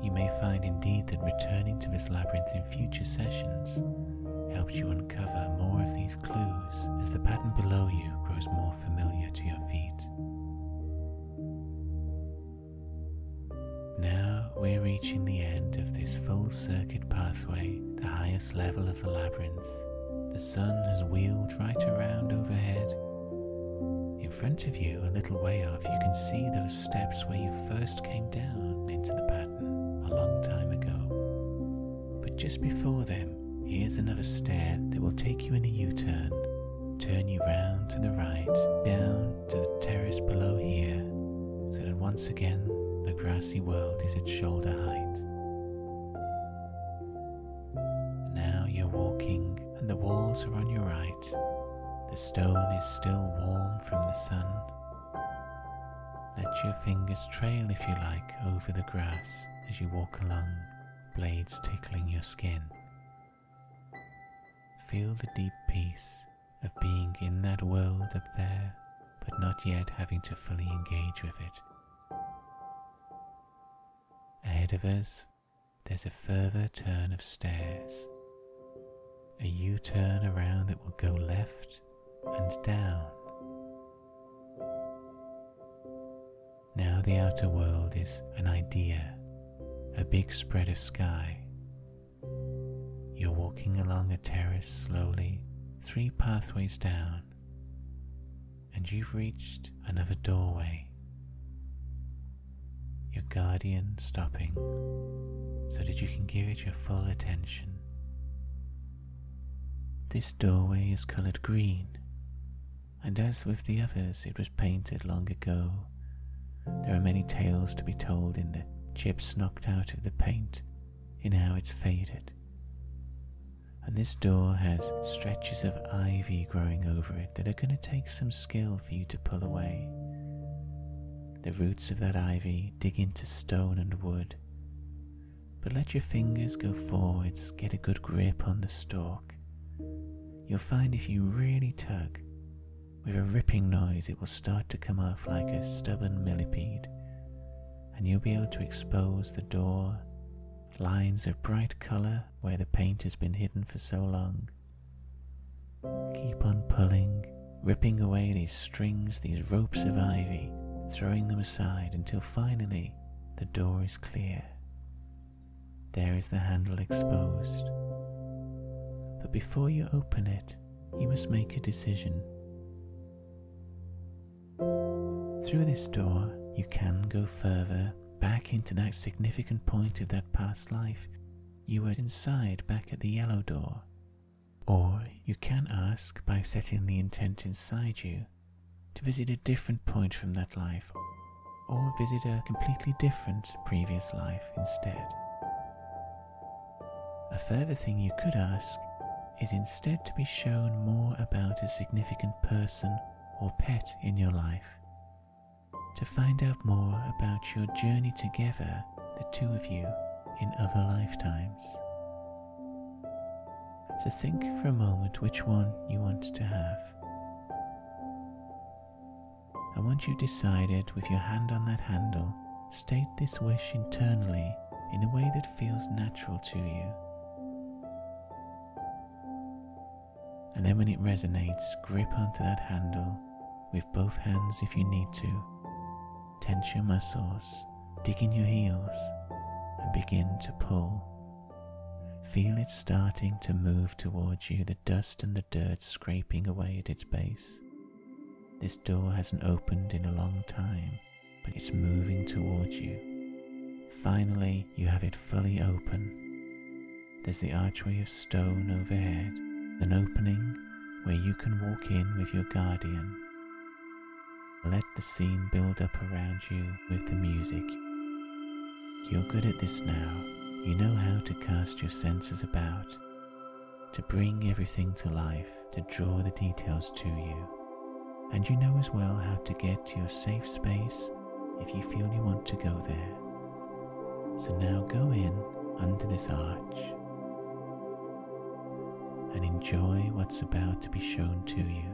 You may find indeed that returning to this labyrinth in future sessions helps you uncover more of these clues as the pattern below you grows more familiar to your feet. Now we're reaching the end of this full circuit pathway, the highest level of the labyrinth. The sun has wheeled right around overhead. In front of you, a little way off, you can see those steps where you first came down into the pattern a long time ago. But just before them, here's another stair that will take you in a U-turn, turn you round to the right, down to the terrace below here, so that once again the grassy world is at shoulder height. Now you're walking and the walls are on your right. The stone is still warm from the sun. Let your fingers trail, if you like, over the grass as you walk along, blades tickling your skin. Feel the deep peace of being in that world up there, but not yet having to fully engage with it. Ahead of us, there's a further turn of stairs, a U-turn around that will go left and down. Now the outer world is an idea, a big spread of sky. You're walking along a terrace slowly, 3 pathways down, and you've reached another doorway. Your guardian stopping so that you can give it your full attention. This doorway is coloured green, and as with the others, it was painted long ago. There are many tales to be told in the chips knocked out of the paint, in how it's faded. And this door has stretches of ivy growing over it that are going to take some skill for you to pull away. The roots of that ivy dig into stone and wood, but let your fingers go forwards, get a good grip on the stalk. You'll find if you really tug, with a ripping noise it will start to come off like a stubborn millipede, and you'll be able to expose the door, lines of bright colour where the paint has been hidden for so long. Keep on pulling, ripping away these strings, these ropes of ivy, throwing them aside until finally the door is clear. There is the handle exposed. But before you open it, you must make a decision. Through this door, you can go further, back into that significant point of that past life you were inside back at the yellow door. Or you can ask, by setting the intent inside you, to visit a different point from that life, or visit a completely different previous life instead. A further thing you could ask is instead to be shown more about a significant person or pet in your life, to find out more about your journey together, the two of you, in other lifetimes. So think for a moment which one you want to have. And once you've decided, with your hand on that handle, state this wish internally in a way that feels natural to you. And then when it resonates, grip onto that handle with both hands if you need to. Tense your muscles, dig in your heels, and begin to pull. Feel it starting to move towards you, the dust and the dirt scraping away at its base. This door hasn't opened in a long time, but it's moving towards you. Finally, you have it fully open. There's the archway of stone overhead, an opening where you can walk in with your guardian. Let the scene build up around you with the music. You're good at this now. You know how to cast your senses about, to bring everything to life, to draw the details to you. And you know as well how to get to your safe space if you feel you want to go there. So now go in under this arch and enjoy what's about to be shown to you.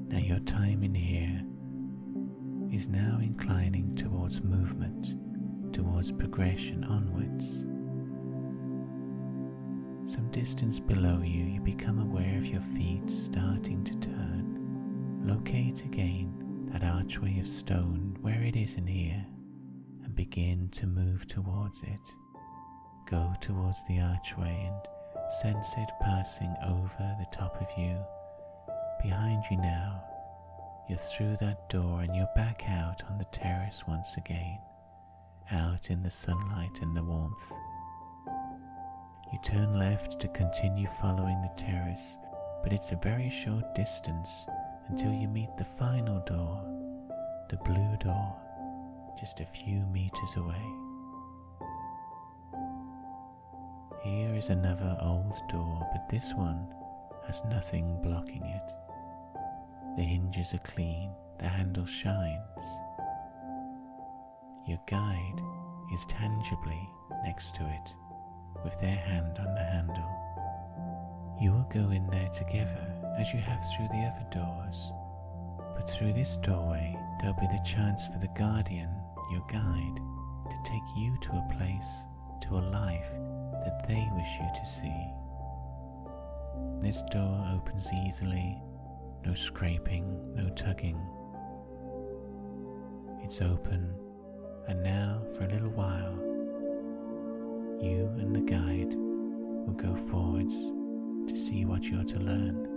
Now your time in here is now inclining towards movement, towards progression onwards. Some distance below you, you become aware of your feet starting to turn. Locate again that archway of stone where it is in here and begin to move towards it. Go towards the archway and sense it passing over the top of you. Behind you now, you're through that door and you're back out on the terrace once again, out in the sunlight and the warmth. You turn left to continue following the terrace, but it's a very short distance until you meet the final door, the blue door, just a few meters away. Here is another old door, but this one has nothing blocking it. The hinges are clean, the handle shines. Your guide is tangibly next to it, with their hand on the handle. You will go in there together as you have through the other doors, but through this doorway there'll be the chance for the guardian, your guide, to take you to a place, to a life that they wish you to see. This door opens easily, no scraping, no tugging. It's open, and now for a little while, you and the guide will go forwards to see what you're to learn.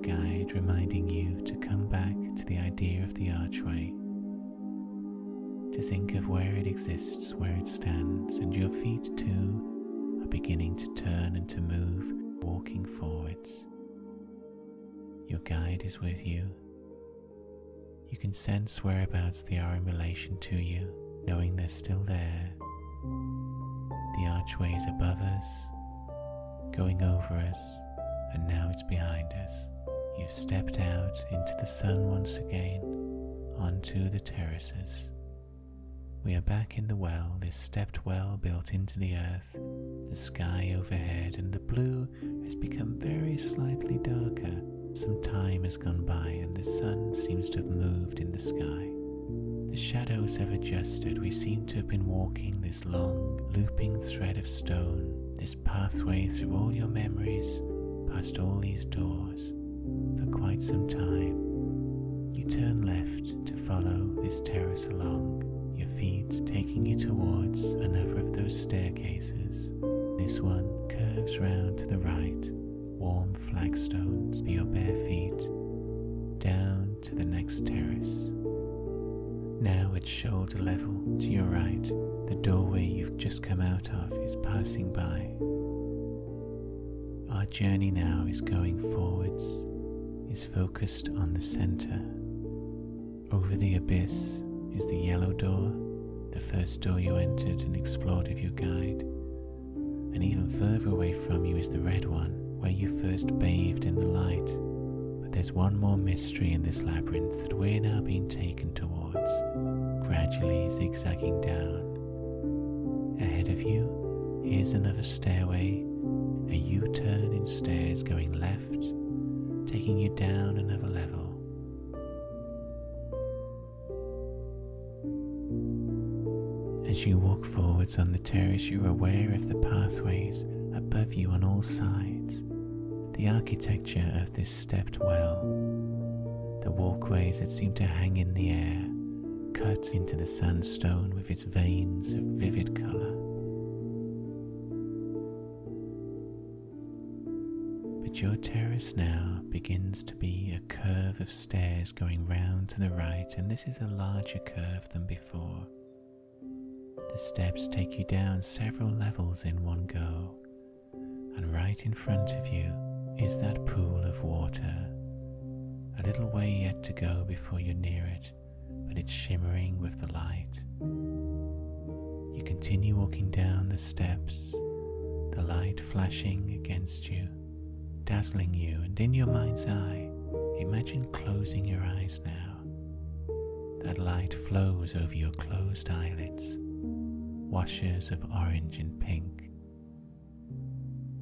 guide reminding you to come back to the idea of the archway, to think of where it exists, where it stands, and your feet too are beginning to turn and to move, walking forwards. Your guide is with you. You can sense whereabouts they are in relation to you, knowing they're still there. The archway is above us, going over us, and now it's behind us. You've stepped out into the sun once again, onto the terraces. We are back in the well, this stepped well built into the earth, the sky overhead, and the blue has become very slightly darker. Some time has gone by and the sun seems to have moved in the sky. The shadows have adjusted. We seem to have been walking this long, looping thread of stone, this pathway through all your memories, past all these doors, for quite some time. You turn left to follow this terrace along, your feet taking you towards another of those staircases. This one curves round to the right, warm flagstones for your bare feet, down to the next terrace. Now at shoulder level to your right, the doorway you've just come out of is passing by. Our journey now is going forwards, is focused on the center. Over the abyss is the yellow door, the first door you entered and explored with your guide. And even further away from you is the red one, where you first bathed in the light. But there's one more mystery in this labyrinth that we're now being taken towards, gradually zigzagging down. Ahead of you, here's another stairway, a U-turn in stairs going left, taking you down another level. As you walk forwards on the terrace, you're aware of the pathways above you on all sides, the architecture of this stepped well, the walkways that seem to hang in the air, cut into the sandstone with its veins of vivid colour. But your terrace now begins to be a curve of stairs going round to the right, and this is a larger curve than before. The steps take you down several levels in one go, and right in front of you is that pool of water. A little way yet to go before you're near it, but it's shimmering with the light. You continue walking down the steps, the light flashing against you, dazzling you, and in your mind's eye, imagine closing your eyes now. That light flows over your closed eyelids, washes of orange and pink.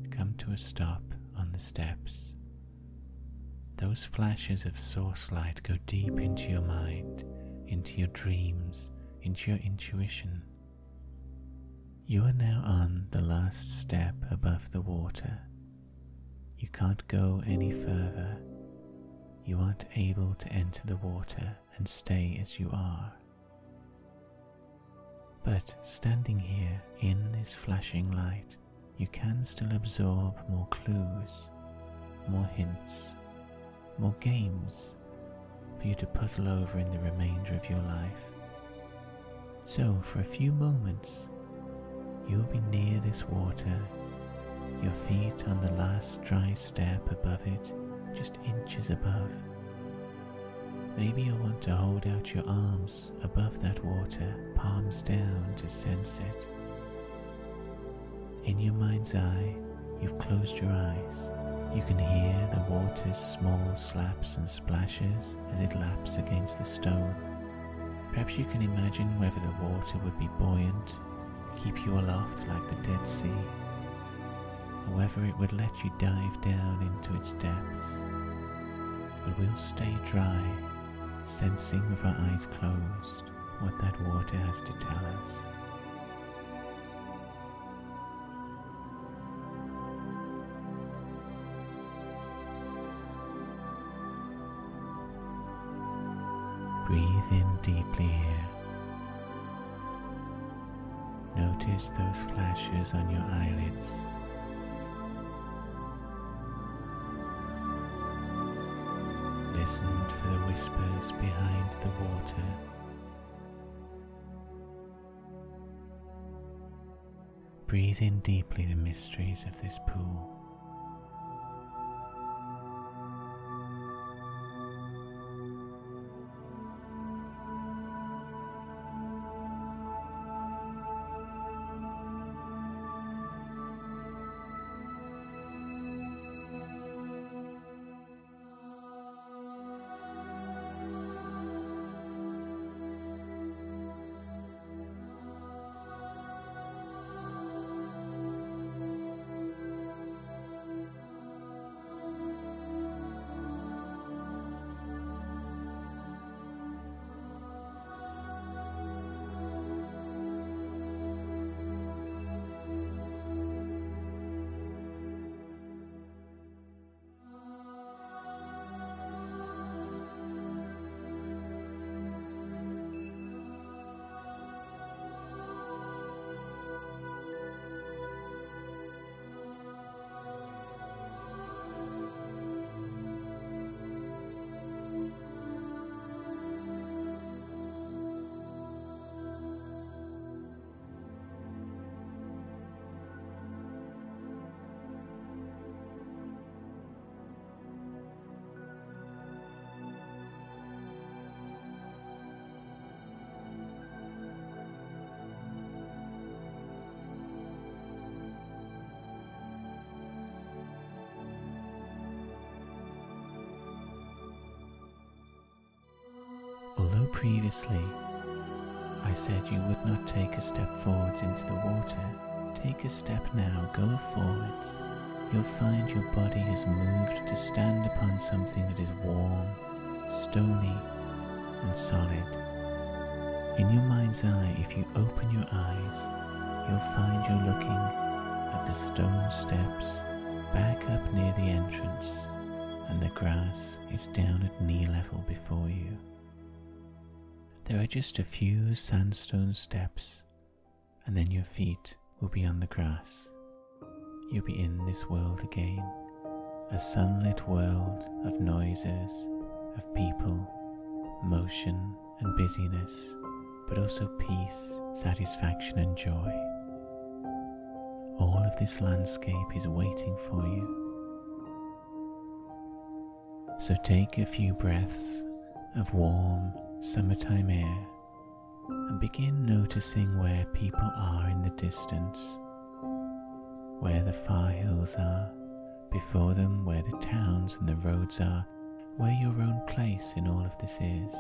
Come to a stop on the steps. Those flashes of source light go deep into your mind, into your dreams, into your intuition. You are now on the last step above the water. You can't go any further. You aren't able to enter the water and stay as you are. But standing here in this flashing light, you can still absorb more clues, more hints, more games for you to puzzle over in the remainder of your life. So for a few moments, you'll be near this water, your feet on the last dry step above it, just inches above. Maybe you'll want to hold out your arms above that water, palms down to sense it. In your mind's eye, you've closed your eyes. You can hear the water's small slaps and splashes as it laps against the stone. Perhaps you can imagine whether the water would be buoyant, keep you aloft like the Dead Sea, or whether it would let you dive down into its depths. But we'll stay dry, sensing with our eyes closed what that water has to tell us. Breathe in deeply here. Notice those flashes on your eyelids. listened for the whispers behind the water. Breathe in deeply the mysteries of this pool. Although previously I said you would not take a step forwards into the water, take a step now, go forwards. You'll find your body has moved to stand upon something that is warm, stony and solid. In your mind's eye, if you open your eyes, you'll find you're looking at the stone steps back up near the entrance, and the grass is down at knee level before you. There are just a few sandstone steps, and then your feet will be on the grass. You'll be in this world again, a sunlit world of noises, of people, motion and busyness, but also peace, satisfaction and joy. All of this landscape is waiting for you. So take a few breaths of warm, summertime air and begin noticing where people are in the distance, where the far hills are, before them where the towns and the roads are, where your own place in all of this is.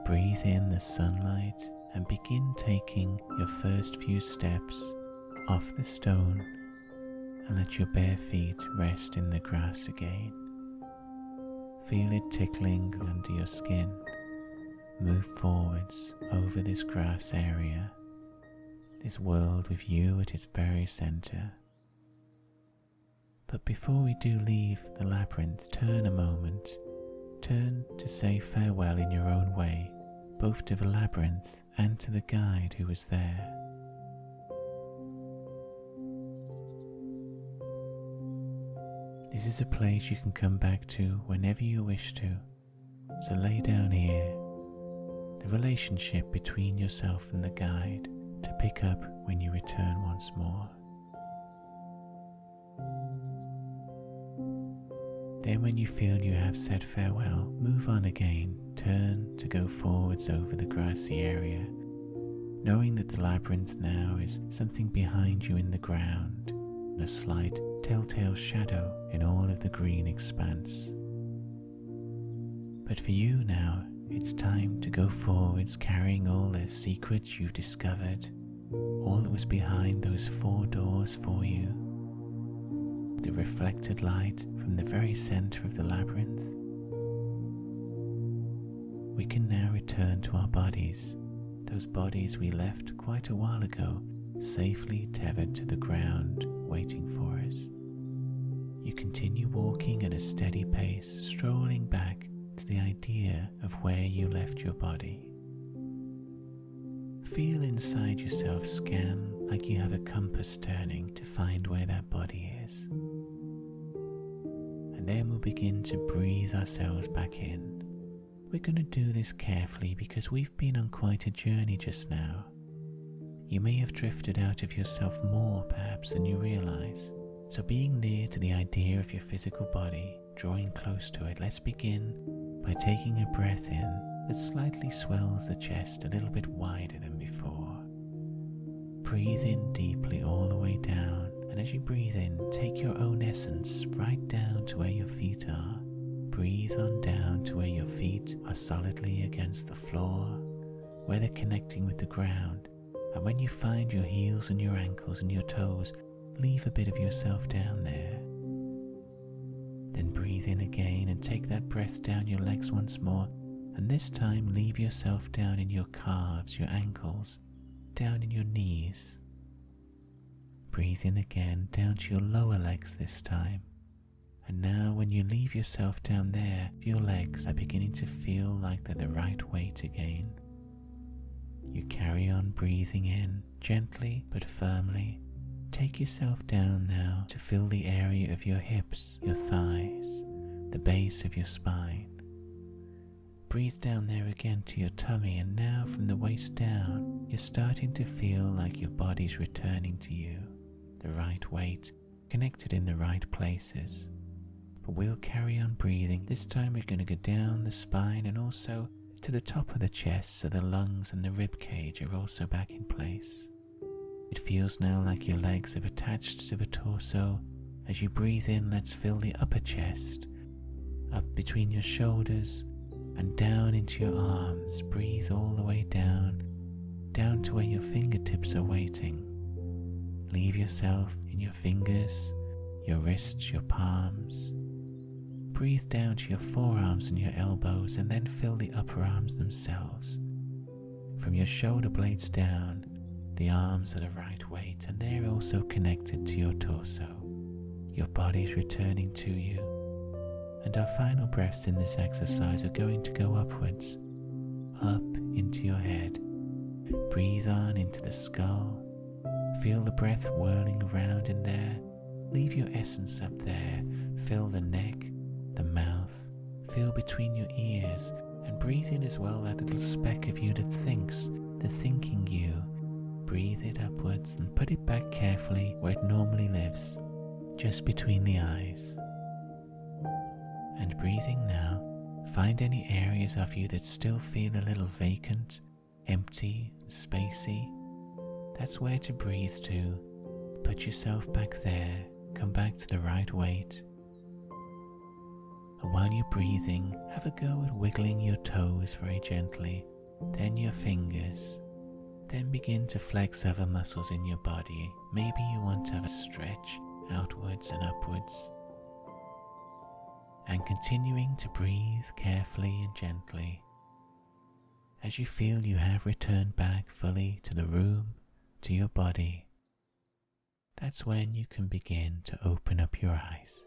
Breathe in the sunlight and begin taking your first few steps off the stone and let your bare feet rest in the grass again. Feel it tickling under your skin. Move forwards over this grass area, this world with you at its very center. But before we do leave the labyrinth, turn a moment. Turn to say farewell in your own way, both to the labyrinth and to the guide who was there. This is a place you can come back to whenever you wish to, so lay down here, the relationship between yourself and the guide, to pick up when you return once more. Then when you feel you have said farewell, move on again, turn to go forwards over the grassy area, knowing that the labyrinth now is something behind you in the ground, a slight telltale shadow in all of the green expanse. But for you now, it's time to go forwards, carrying all the secrets you've discovered, all that was behind those 4 doors for you, the reflected light from the very center of the labyrinth. We can now return to our bodies, those bodies we left quite a while ago, safely tethered to the ground, waiting for us. You continue walking at a steady pace, strolling back to the idea of where you left your body. Feel inside yourself, scan like you have a compass turning to find where that body is. and then we'll begin to breathe ourselves back in. We're going to do this carefully because we've been on quite a journey just now. You may have drifted out of yourself more perhaps than you realize. So being near to the idea of your physical body, drawing close to it, let's begin by taking a breath in that slightly swells the chest a little bit wider than before. Breathe in deeply all the way down, and as you breathe in, take your own essence right down to where your feet are. Breathe on down to where your feet are solidly against the floor, where they're connecting with the ground. And when you find your heels and your ankles and your toes, leave a bit of yourself down there. Then breathe in again and take that breath down your legs once more, and this time leave yourself down in your calves, your ankles, down in your knees. Breathe in again, down to your lower legs this time. And now when you leave yourself down there, your legs are beginning to feel like they're the right weight again. You carry on breathing in, gently but firmly. Take yourself down now to fill the area of your hips, your thighs, the base of your spine. Breathe down there again to your tummy, and now from the waist down, you're starting to feel like your body's returning to you, the right weight, connected in the right places. But we'll carry on breathing. This time we're going to go down the spine and also to the top of the chest, so the lungs and the rib cage are also back in place. It feels now like your legs have attached to the torso. As you breathe in, let's fill the upper chest, up between your shoulders and down into your arms. Breathe all the way down, down to where your fingertips are waiting. Leave yourself in your fingers, your wrists, your palms. Breathe down to your forearms and your elbows, and then fill the upper arms themselves. From your shoulder blades down, the arms are the right weight, and they're also connected to your torso. Your body's returning to you. And our final breaths in this exercise are going to go upwards, up into your head. Breathe on into the skull. Feel the breath whirling around in there. Leave your essence up there. Fill the neck, the mouth. Feel between your ears, and breathe in as well that little speck of you that thinks, the thinking you. Breathe it upwards and put it back carefully where it normally lives, just between the eyes. And breathing now, find any areas of you that still feel a little vacant, empty, spacey. That's where to breathe to. Put yourself back there, come back to the right weight. And while you're breathing, have a go at wiggling your toes very gently, then your fingers. Then begin to flex other muscles in your body. Maybe you want to have a stretch outwards and upwards. And continuing to breathe carefully and gently. As you feel you have returned back fully to the room, to your body, that's when you can begin to open up your eyes.